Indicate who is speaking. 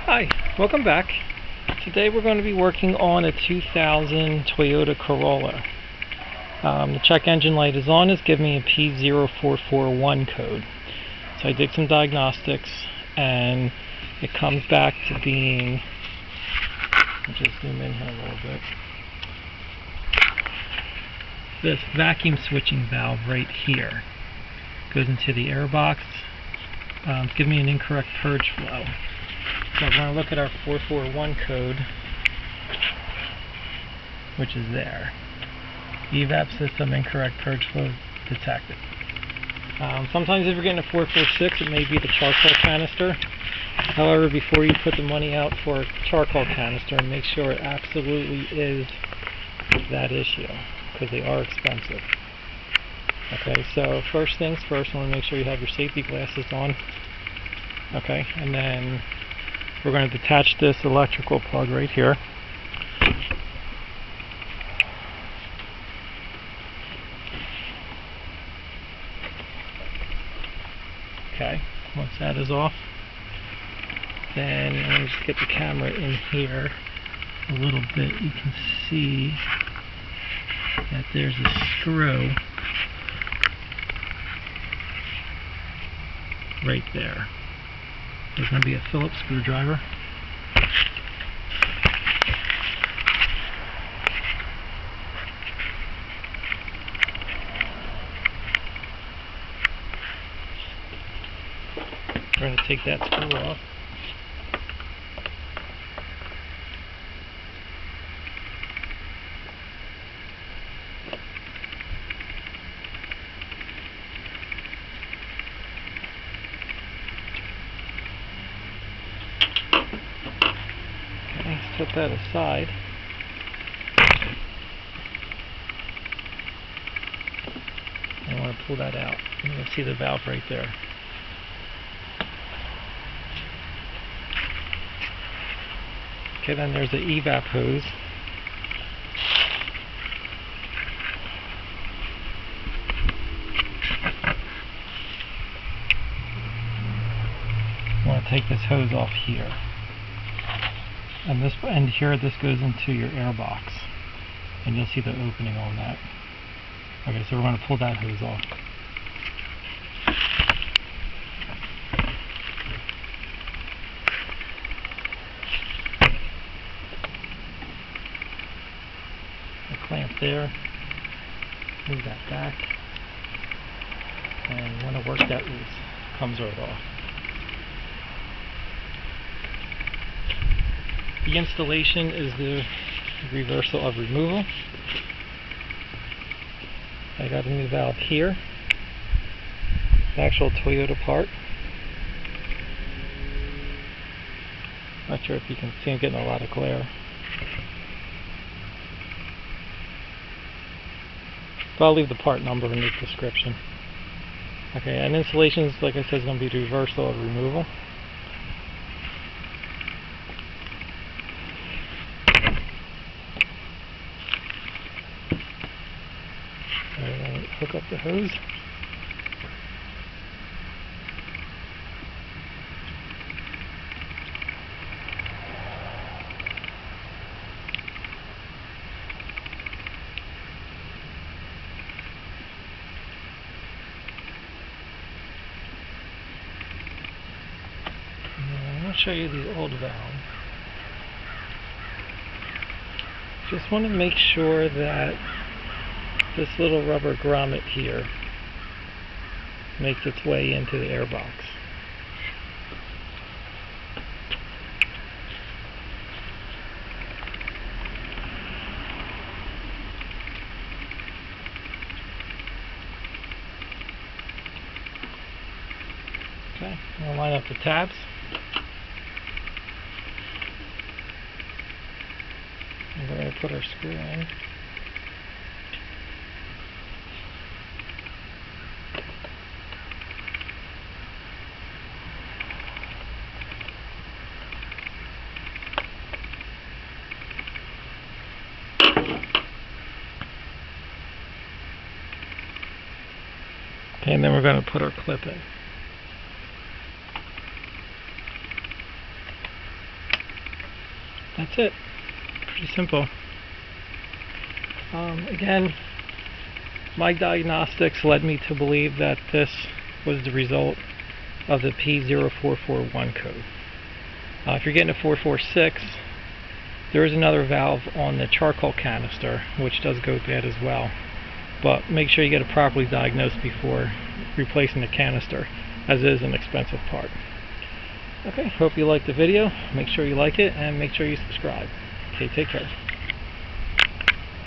Speaker 1: Hi, welcome back. Today we're going to be working on a 2000 Toyota Corolla. The check engine light is on. It's giving me a P0441 code. So I did some diagnostics and it comes back to being, I'll just zoom in here a little bit, this vacuum switching valve right here goes into the air box. It's giving me an incorrect purge flow. So we're going to look at our 441 code, which is there. Evap system incorrect purge flow detected. Sometimes if you're getting a 446, it may be the charcoal canister. However, before you put the money out for a charcoal canister, make sure it absolutely is that issue, because they are expensive. Okay, so first things first, I want to make sure you have your safety glasses on. Okay, and then we're going to detach this electrical plug right here. Okay, once that is off, then I'm going to just get the camera in here a little bit. You can see that there's a screw right there. There's going to be a Phillips screwdriver. We're going to take that screw off. Let's put that aside. I want to pull that out. You can see the valve right there. Okay, then there's the evap hose. I want to take this hose off here. And this end here, this goes into your air box. And you'll see the opening on that. Okay, so we're going to pull that hose off. A clamp there. Move that back. And when I work that loose, it comes right off. The installation is the reversal of removal. I got a new valve here, the actual Toyota part. Not sure if you can see, I'm getting a lot of glare. But I'll leave the part number in the description. Okay, and installations, like I said, is going to be the reversal of removal. Hook up the hose. And I'll show you the old valve. Just want to make sure that this little rubber grommet here makes its way into the air box. Okay, I'll line up the tabs. And we're going to put our screw in. Okay, and then we're going to put our clip in. that's it. Pretty simple. Again, my diagnostics led me to believe that this was the result of the P0441 code. If you're getting a 446, there is another valve on the charcoal canister which does go bad as well, but make sure you get it properly diagnosed before replacing the canister, as it is an expensive part. Okay, hope you liked the video. Make sure you like it and make sure you subscribe. Okay, take care.